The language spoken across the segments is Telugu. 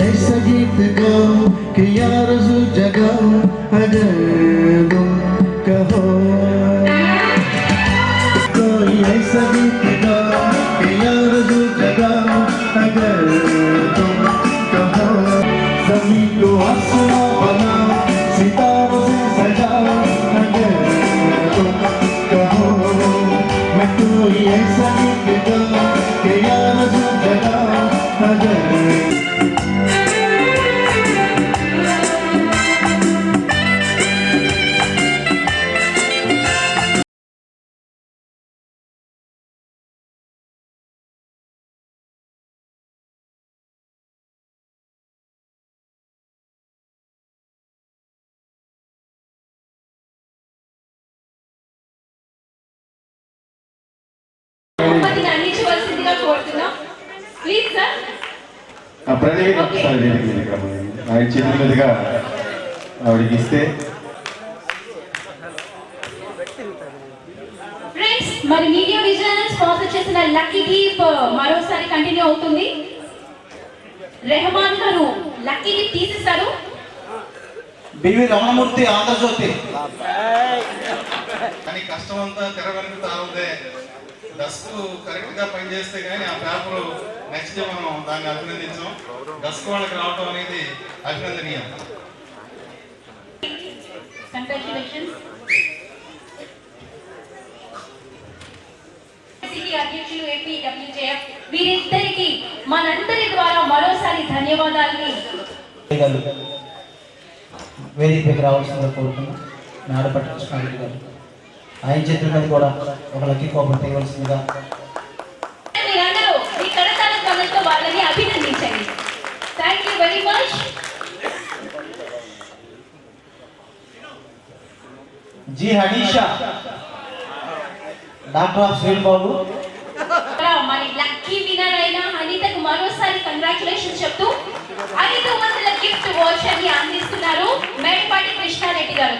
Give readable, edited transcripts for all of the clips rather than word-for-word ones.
ऐसा गीत गाओ कि यार जगाओ अगर तुम कहो कोई ऐसा गीत गाओ कि यार जगाओ अगर तुम कहो सभी को आसमां बनाओ सितारों से सजाओ अगर तुम कहो मैं कोई ऐसा गीत गाओ कि यार जगाओ अगर ఆయన చేతుల మీదుగా ఆవిడకి ఇస్తే మరి మీడియా విజన్ స్పాన్సర్ చేసిన లక్కీ గిఫ్ట్ మరోసారి కంటిన్యూ అవుతుంది. రెహమాన్ గారు లక్కీ గిఫ్ట్ తీసిస్తారు. బివి రమణమూర్తి ఆంధ్రజ్యోతి కానీ కష్టం అంతా తెరవెనుక ఉంది. డస్క్ కరెక్ట్ గా పనిచేస్తే కానీ ఆ పేపర్ నెక్స్ట్ డే మనం దాన్ని అభినందించాం. డస్క్ వాళ్ళకి రావడం అనేది అభినందనీయం. అధ్యక్షులు ఏపీడబ్ల్యూజేఎఫ్ వీరిద్దరికి మనందరి ద్వారా మరోసారి ధన్యవాదాలని వేదికకి రావాల్సిందిగా కోరుతున్నాం. నాడపట్ల కృష్ణారెడ్డి గారు ఆయన చేతుల మీద కూడా ఒక లక్కీ కోపం తీయవలసిందిగా మీరందరూ మీ కరతాళ కమలతో వాళ్ళని అభినందించండి. Thank you very much. G Hanisha doctor of శ్రీల్ బాబు మరి లక్కీ విన్నర్ అయిన అనితకు మరోసారి కంగ్రాచులేషన్స్ చెప్తూ 500 గిఫ్ట్ వోచర్ ని అందిస్తున్నారు మేడపాటి కృష్ణారెడ్డి గారు.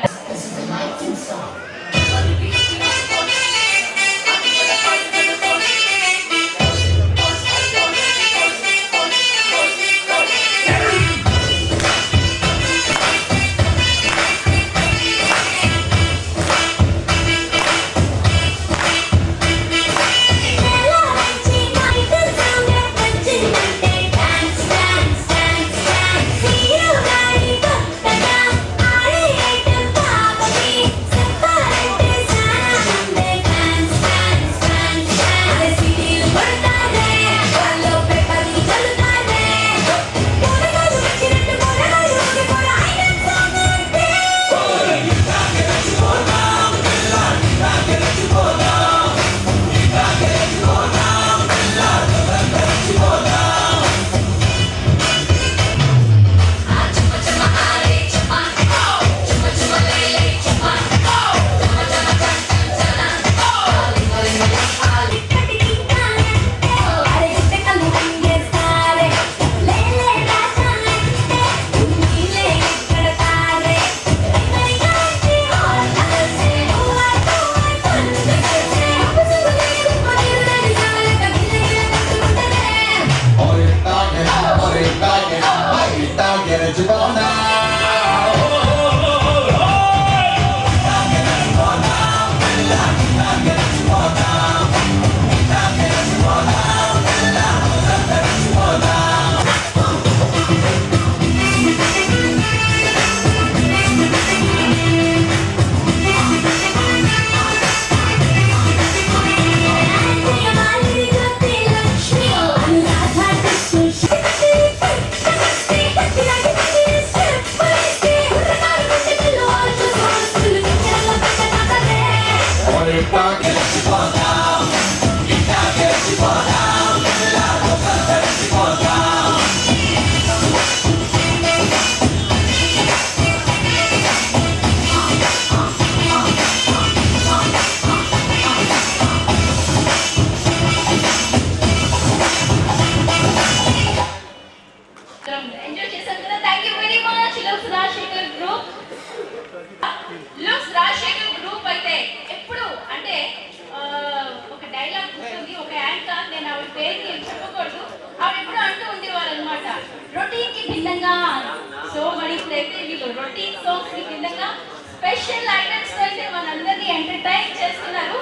స్పెషల్ ఐటమ్స్ తో అయితే మనందరినీ ఎంటర్టైన్ చేస్తున్నారు.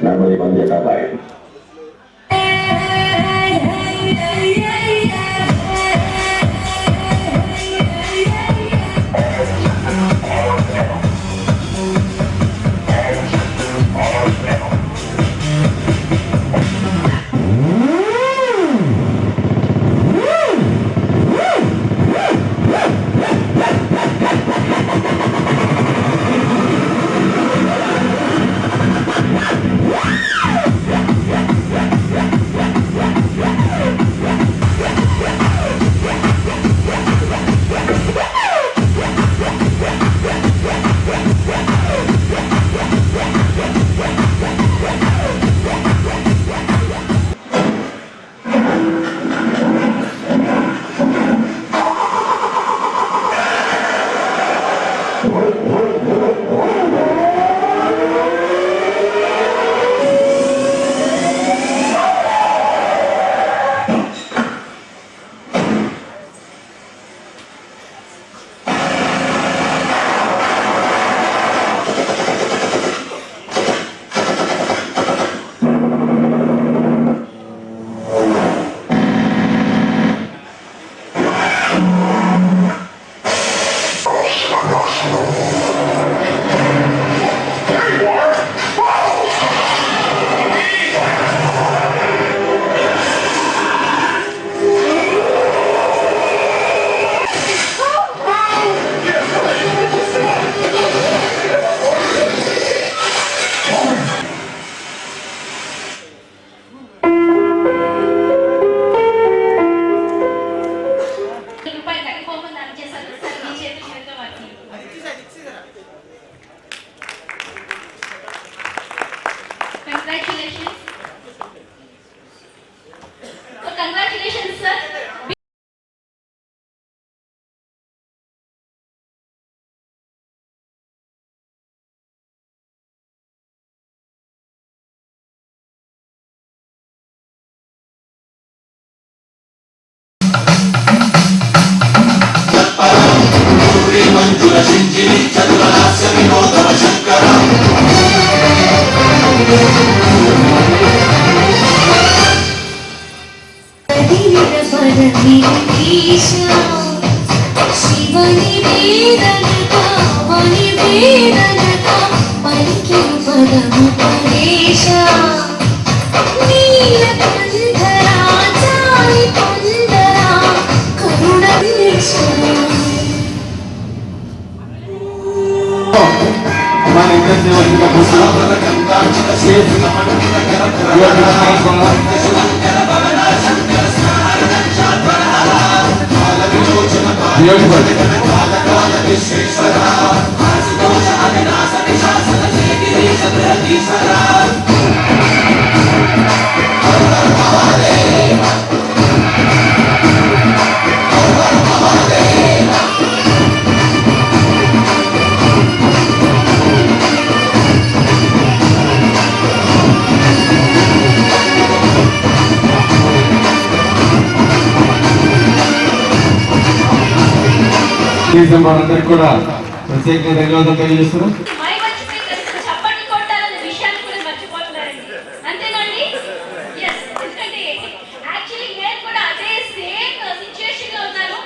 Namanya Manja Kabai. Congratulations. So congratulations, sir. శివని వేదనకా వని వేదనకా పలికి పదము పరేశ నీలకంఠరా చాలి పొందరా కరుణ దేశ మన అందరికి కూడా ప్రత్యేకంగా ధన్యవాదాలు తెలియజేస్తున్నాం. చప్పట్లు కొట్టాలనే విషయాన్ని కూడా మర్చిపోతున్నారండి. అంతేనండి? ఎస్. ఎందుకంటే యాక్చువల్లీ నేను కూడా అదే సేమ్ సిచ్యుయేషన్ లో ఉన్నాను.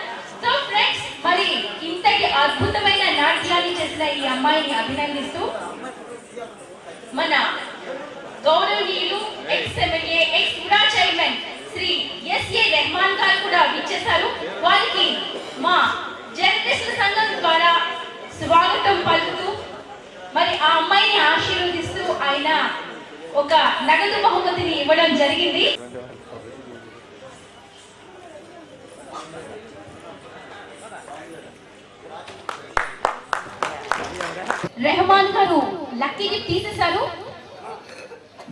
సో ఫ్రెండ్స్, మరి ఇంతటి అద్భుతమైన నాట్యాన్ని చేసిన ఈ అమ్మాయిని అభినందిస్తూ మన గౌరవనీయులు ఎక్స్ ఎమ్మెల్యే ఎక్స్ కూడా చైర్మన్ శ్రీ ఎస్ఏ రెహమాన్ గారు కూడా విచ్చేశారు. వారికి మా జర్నలిస్టుల సంఘం ద్వారా స్వాగతం పలుకుతూ మరి ఆ అమ్మాయిని ఆయన ఒక నగదు బహుమతిని ఇవ్వడం జరిగింది. రెహమాన్ గారు లక్కీని తీసేశారు.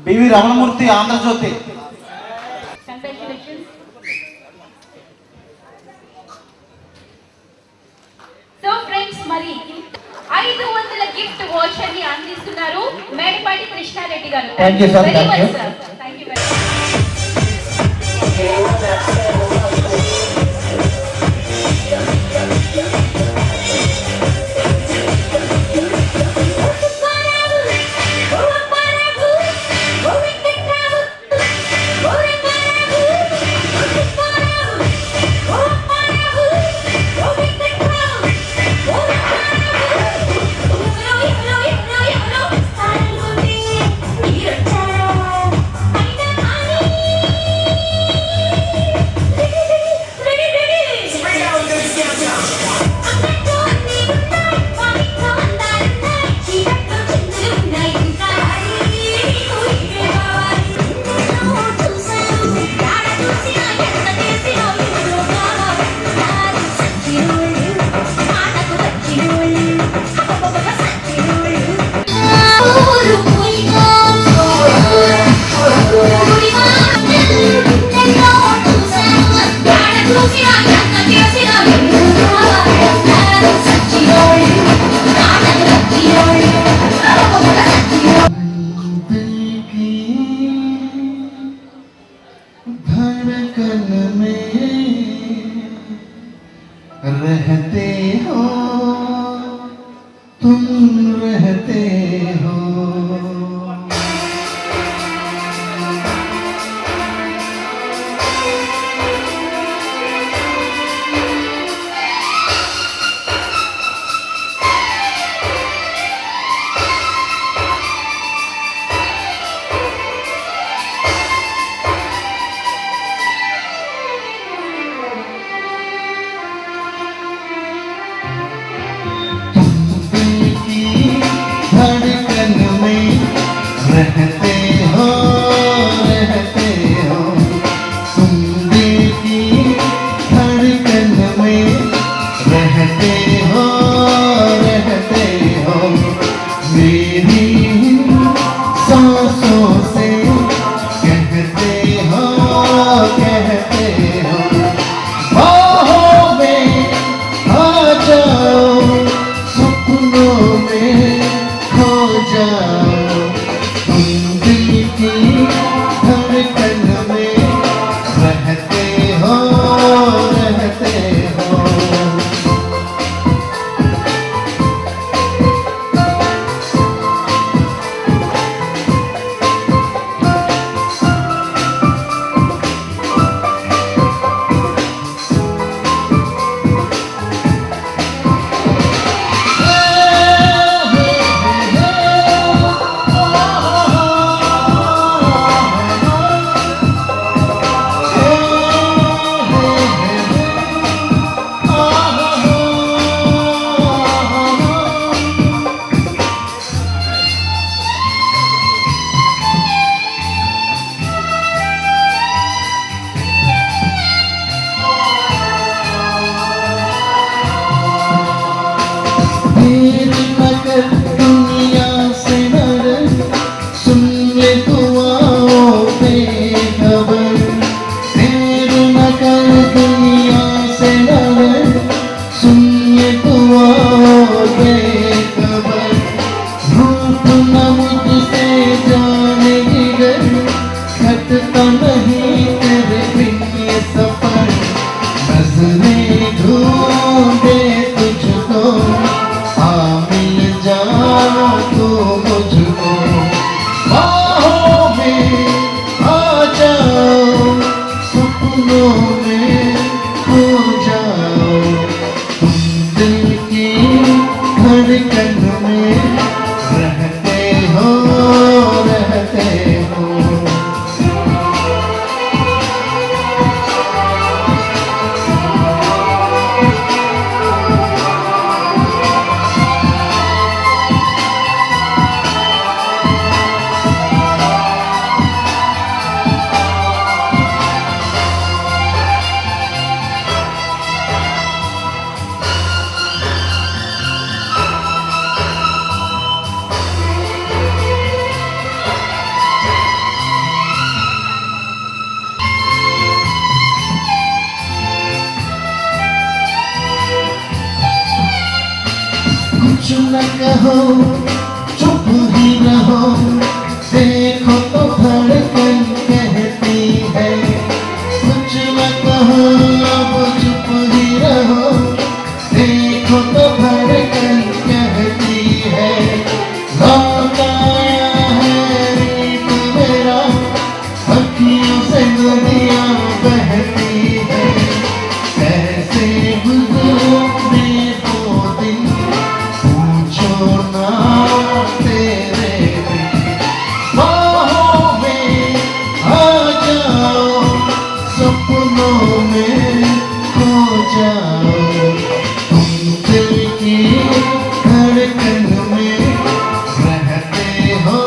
B V Ramanamurthy, Andhrajyothi. Congratulations. So friends, మరి 500 గిఫ్ట్ వోచర్ ని అందిస్తున్నారు మేడపాటి కృష్ణారెడ్డి గారు. Thank you sir. Very much sir. Thank you very much. रहते हो तुम, रहते हो। धड़कन में रहते हो, रहते हो। तुम दिल की धड़कन में रहते हो, रहते हो। मेरी सांसों से कहते हो, कहते हो। बाहों में आ जाओ, सपनों में खो जाओ। तुम दिल की धड़कन में रहते हो, रहते हो। दुनिया से नर सुन ले दुआओं पे खबर। देर न कर दुनिया से नर सुन ले दुआओं पे खबर। रूप न मुझसे जाने जिगर, घटता नहीं तेरे बिन ये सफर। नजरें ढूंढे तुझको, मिल जाओ तू मुझको। बाहों में आ जाओ, सपनों में खो जाओ। तुम दिल की धड़कन में रहते हो, रहते हो। न कहो चुप ही रहो देखो तो धड़कन कहती है कुछ न कहो अब चुप ही रहो देखो तो धड़कन कहती है लौट आया है रीत मेरा अखियों से दुनिया बहती है कैसे गुजरे वो दिन पूछो ना तेरे बिन बाहों में आ जाओ सपनों में खो जाओ तुम दिल की धड़कन में रहते हो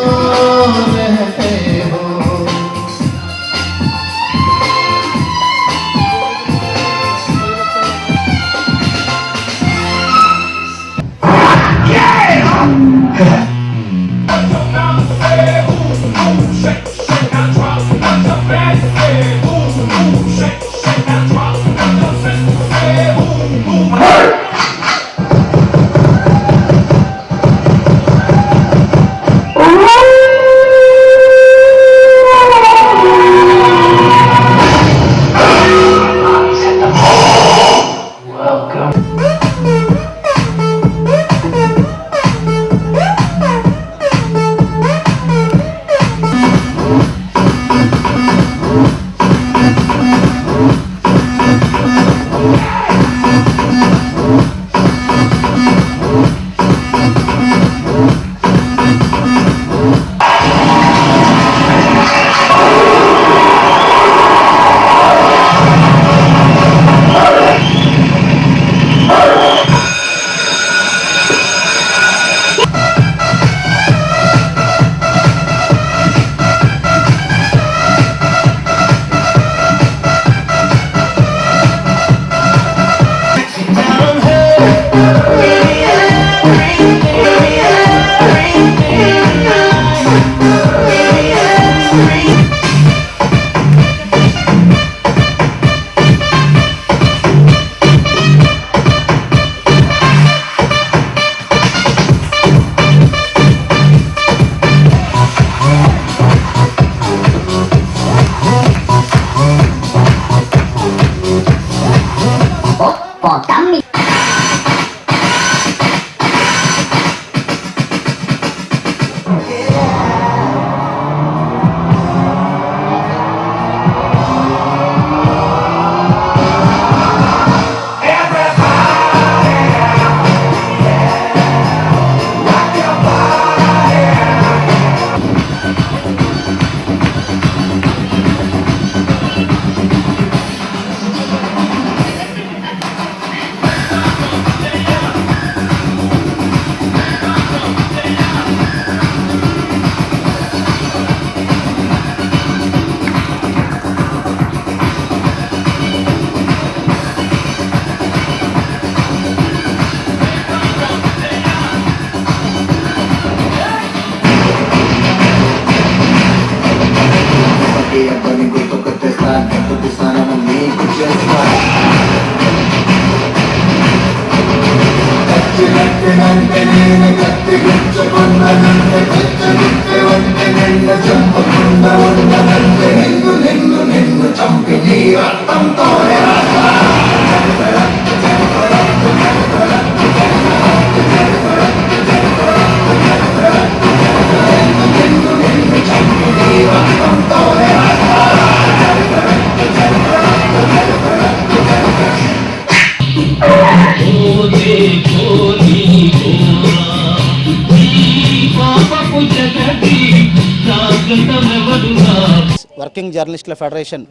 వర్కింగ్ జర్నలిస్టుల ఫెడరేషన్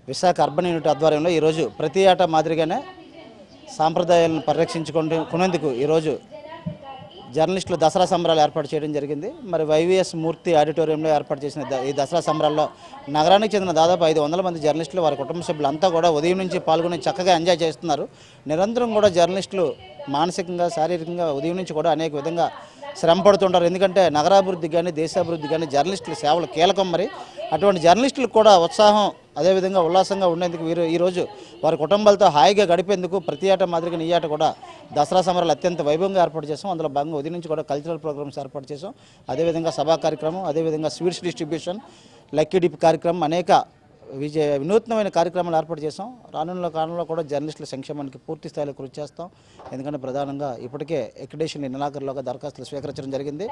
విశాఖ అర్బన్ యూనిట్ ఆధ్వర్యంలో ఈరోజు ప్రతి ఏటా మాదిరిగానే సాంప్రదాయాలను పరిరక్షించుకునేందుకు ఈరోజు జర్నలిస్టులు దసరా సంబరాలు ఏర్పాటు చేయడం జరిగింది. మరి వైవిఎస్ మూర్తి ఆడిటోరియంలో ఏర్పాటు చేసిన ఈ దసరా సంబరాల్లో నగరానికి చెందిన దాదాపు 500 మంది జర్నలిస్టులు వారి కుటుంబ సభ్యులంతా కూడా ఉదయం నుంచి పాల్గొని చక్కగా ఎంజాయ్ చేస్తున్నారు. నిరంతరం కూడా జర్నలిస్టులు మానసికంగా శారీరకంగా ఉదయం నుంచి కూడా అనేక విధంగా శ్రమ పడుతుంటారు. ఎందుకంటే నగరాభివృద్ధి కానీ దేశాభివృద్ధి కానీ జర్నలిస్టుల సేవలు కీలకం. మరి అటువంటి జర్నలిస్టులకు కూడా ఉత్సాహం అదేవిధంగా ఉల్లాసంగా ఉండేందుకు వీరు ఈరోజు వారి కుటుంబాలతో హాయిగా గడిపేందుకు ప్రతి ఏటా మాదిరిగా ఈ ఏట కూడా దసరా సంబరాలు అత్యంత వైభవంగా ఏర్పాటు చేసాం. అందులో భాగంగా ఉదయం నుంచి కూడా కల్చరల్ ప్రోగ్రామ్స్ ఏర్పాటు చేసాం. అదేవిధంగా సభా కార్యక్రమం, అదేవిధంగా స్వీట్స్ డిస్ట్రిబ్యూషన్, లక్కీ డిప్ కార్యక్రమం, అనేక వినూత్నమైన కార్యక్రమాలు ఏర్పాటు చేసాం. రానున్న కాలంలో కూడా జర్నలిస్టుల సంక్షేమానికి పూర్తి స్థాయిలో కృషి చేస్తాం. ఎందుకంటే ప్రధానంగా ఇప్పటికే ఎక్రిడేషన్ నెలాఖరులోగా దరఖాస్తులు స్వీకరించడం జరిగింది.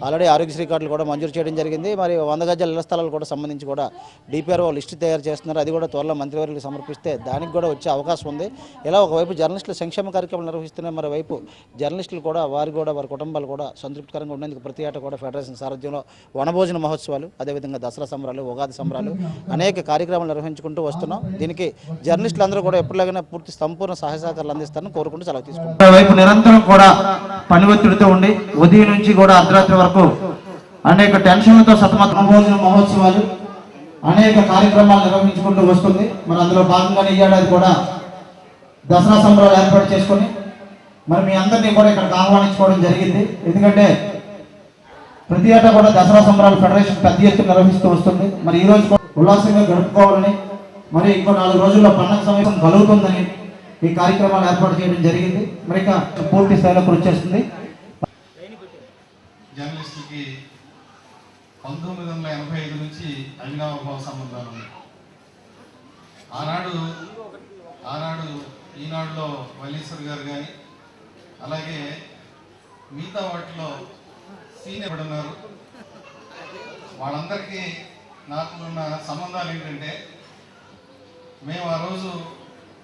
ఆల్రెడీ ఆరోగ్యశ్రీ కార్డులు కూడా మంజూరు చేయడం జరిగింది. మరి 100 గజాల ఇళ్ల స్థలాలు కూడా సంబంధించి కూడా డిపిఆర్ఓ లిస్టు తయారు చేస్తున్నారు. అది కూడా త్వరలో మంత్రివర్యులకు సమర్పిస్తే దానికి కూడా వచ్చే అవకాశం ఉంది. ఇలా ఒకవైపు జర్నలిస్టుల సంక్షేమ కార్యక్రమాలు నిర్వహిస్తున్నాయి, మరోవైపు జర్నలిస్టులు కూడా వారి కుటుంబాలు కూడా సంతృప్తికరంగా ఉండేందుకు ప్రతి ఏటా కూడా ఫెడరేషన్ సారథ్యంలో వనభోజన మహోత్సవాలు, అదేవిధంగా దసరా సంబరాలు, ఉగాది సంబరాలు, అనేక కార్యక్రమాలు నిర్వహించుకుంటూ వస్తున్నాం. దీనికి జర్నలిస్టులు అందరూ కూడా ఎప్పటిలాగానే పూర్తి సంపూర్ణ సహాయ సహకారాలు అందిస్తారని కోరుకుంటూ సెలవు తీసుకుంటాం. వైపు నిరంతరం కూడా పని ఒత్తిడితో ఉండి ఉదయం నుంచి కూడా అర్ధరాత్రి వరకు అనేక టెన్షన్లతో వనభోజన మహోత్సవాలు, అనేక కార్యక్రమాలు నిర్వహించుకుంటూ వస్తుంది. మరి అందులో భాగంగానే ఈ ఏడాది కూడా దసరా సంబరాలు ఏర్పాటు చేసుకొని మరి మీ అందరినీ కూడా ఇక్కడికి ఆహ్వానించుకోవడం జరిగింది. ఎందుకంటే ప్రతి ఏటా కూడా దసరా సంబరాలు ఫెడరేషన్ పెద్ద ఎత్తున నిర్వహిస్తూ వస్తుంది. మరి ఈ రోజు ఉల్లాసంగా గడుపుకోవాలని, మరి ఇంకో 4 రోజుల్లో పండగ సమయం కలుగుతుందని ఈ కార్యక్రమాలు ఏర్పాటు చేయడం జరిగింది. మరి ఇక పూర్తి స్థాయిలో కృషి చేస్తుంది. జర్నలిస్టులకి 1985 నుంచి అవినాభావ సంబంధాలు ఉన్నాయి. ఆనాడు ఈనాడులో వల్లీశ్వర్ గారు కానీ, అలాగే మిగతా వాటిలో సీనియర్ ఉన్నారు. వాళ్ళందరికీ నాకు ఉన్న సంబంధాలు ఏంటంటే, మేము ఆ రోజు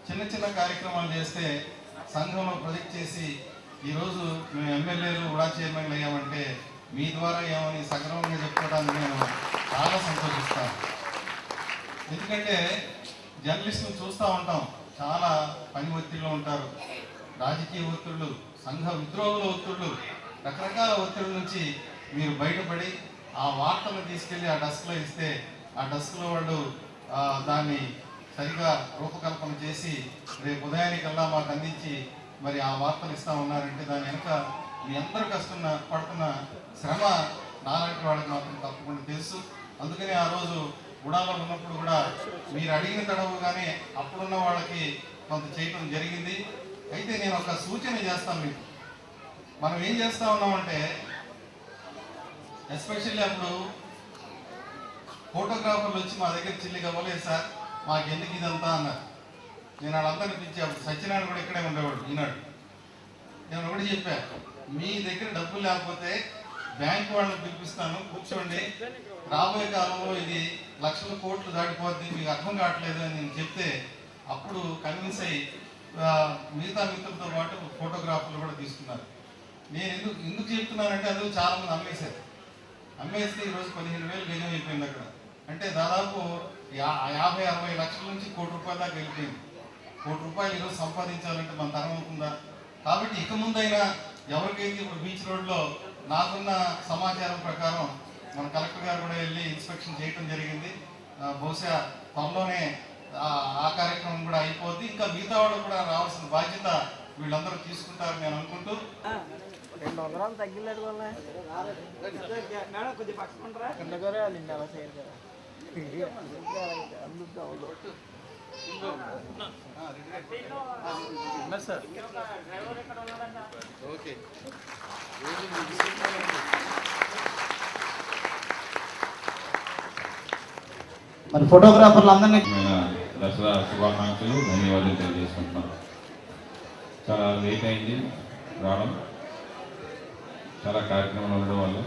చిన్న కార్యక్రమాలు చేస్తే సంఘంలో ప్రొజెక్ట్ చేసి ఈరోజు మేము ఎమ్మెల్యేలు కూడా చైర్మన్లు అయ్యామంటే మీ ద్వారా ఏమని సగర్వంగా చెప్పుకోవడానికి నేను చాలా సంతోషిస్తాను. ఎందుకంటే జర్నలిస్టులు చూస్తూ ఉంటాం, చాలా పని ఒత్తిడిలో ఉంటారు. రాజకీయ ఒత్తిళ్ళు, సంఘ విద్రోహుల ఒత్తిళ్ళు, రకరకాల ఒత్తిడి నుంచి మీరు బయటపడి ఆ వార్తలను తీసుకెళ్ళి ఆ డెస్క్లో ఇస్తే ఆ డెస్క్లో వాళ్ళు దాన్ని సరిగా రూపకల్పన చేసి రేపు ఉదయానికల్లా మాకు అందించి మరి ఆ వార్తలు ఇస్తూ ఉన్నారంటే దాని వెనుక మీ అందరూ పడుతున్న శ్రమ నాలాంటి వాళ్ళకి మాత్రం తప్పకుండా తెలుసు. అందుకని ఆ రోజు గుడాలో ఉన్నప్పుడు కూడా మీరు అడిగిన తడవుగానే అప్పుడున్న వాళ్ళకి కొంత చేయడం జరిగింది. అయితే నేను ఒక సూచన చేస్తాను మీకు. మనం ఏం చేస్తూ ఉన్నామంటే, ఎస్పెషల్లీ అప్పుడు ఫోటోగ్రాఫర్లు వచ్చి మా దగ్గర చిల్లిగా అవ్వలేదు సార్, మాకు ఎందుకు ఇదంతా అన్నారు. నేను వాళ్ళందరినీ పిలిచి, అప్పుడు సత్యనారాయణ కూడా ఇక్కడే ఉండేవాడు ఈనాడు. నేను ఒకటి చెప్పా, మీ దగ్గర డబ్బులు లేకపోతే బ్యాంక్ వాళ్ళని పిలిపిస్తాను, కూర్చోండి, రాబోయే కాలంలో ఇది లక్షల కోట్లు దాటిపోద్ది, మీకు అర్థం కావట్లేదు అని నేను చెప్తే అప్పుడు కన్విన్స్ అయ్యి మిగతా మిత్రులతో పాటు ఫోటోగ్రాఫర్లు కూడా తీసుకున్నారు. నేను ఎందుకు చెప్తున్నానంటే అందులో చాలామంది అమ్మేస్తే ఈరోజు 15,000 గజం అయిపోయింది అక్కడ. అంటే దాదాపు 50-60 లక్షల నుంచి ₹1 కోటి దాకా వెళ్ళిపోయింది. ₹1 కోటి ఈరోజు సంపాదించాలంటే మన తరం అవుతుందా? కాబట్టి ఇక ముందైనా ఎవరికైతే ఇప్పుడు బీచ్ రోడ్లో నాకున్న సమాచారం ప్రకారం మన కలెక్టర్ గారు కూడా వెళ్ళి ఇన్స్పెక్షన్ చేయడం జరిగింది. బహుశా త్వరలోనే ఆ కార్యక్రమం కూడా అయిపోద్ది. ఇంకా మిగతా వాళ్ళు కూడా రావాల్సిన బాధ్యత వీళ్ళందరూ తీసుకుంటారని నేను అనుకుంటూ 200 తగ్గిలేదు వల్ల కొద్దిగా పక్కకుంటారా అలా చేయరు కదా. ఓకే, మరి ఫోటోగ్రాఫర్లు అందరినీ దసరా శుభాకాంక్షలు, ధన్యవాదాలు తెలియజేసుకుంటున్నాను. చాలా లేట్ అయింది రావడం, చాలా కార్యక్రమాలు ఉండడం వల్ల.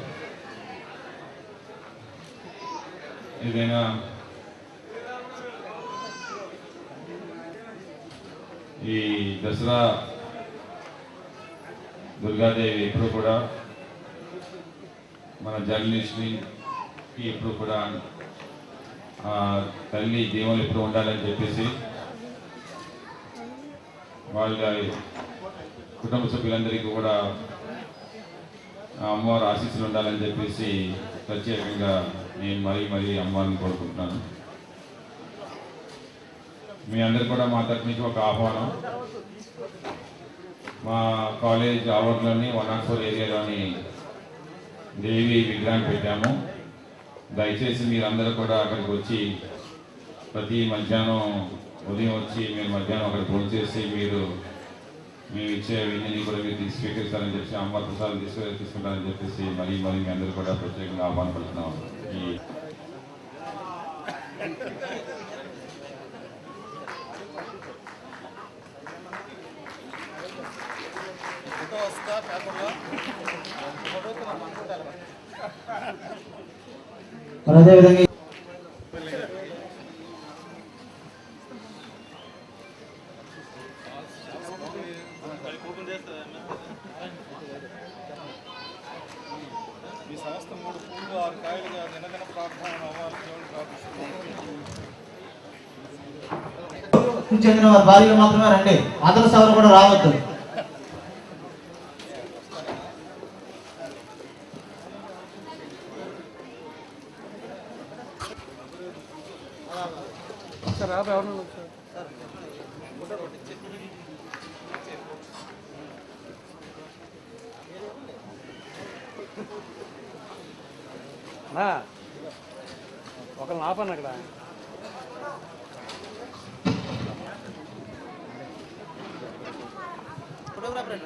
ఏదైనా ఈ దసరా దుర్గాదేవి ఎప్పుడు కూడా మన జర్నలిస్ట్ని ఎప్పుడు కూడా తల్లి దేవుళ్ళు ఎప్పుడు ఉండాలని చెప్పేసి వాళ్ళ కుటుంబ సభ్యులందరికీ కూడా అమ్మవారు ఆశీస్సులు ఉండాలని చెప్పేసి ప్రత్యేకంగా నేను మరీ అమ్మవారిని కోరుకుంటున్నాను. మీ అందరు కూడా మా తరఫు నుంచి ఒక ఆహ్వానం. మా కాలేజ్ ఆవర్లోని 104 ఏరియాలోని దేవి విగ్రహాన్ని పెట్టాము. దయచేసి మీరందరూ కూడా అక్కడికి వచ్చి ప్రతి మధ్యాహ్నం ఉదయం వచ్చి మీరు మధ్యాహ్నం అక్కడ ఫోన్ చేసి మీరు మేము ఇచ్చే విన్నీని కూడా మీరు స్వీకరిస్తారని చెప్పి అమ్మ ప్రసాదం తీసుకుంటారని చెప్పేసి మరీ మీ అందరూ కూడా ప్రత్యేకంగా ఆహ్వానపడుతున్నాం. ఈ మరి అదేవిధంగా ఈ సంస్థ 3 పూలు 6 కాయలుగా దినదిన ప్రార్థన అవ్వాలి దేవుని ప్రార్థిస్తున్నాం. చెందిన వారి భార్యలు మాత్రమే రండి, అదర్స్ ఎవరు కూడా రావద్దు. సార్ రాబోయే ఎవరు ఒకరిని ఆపండి అక్కడ. ఫోటోగ్రాఫర్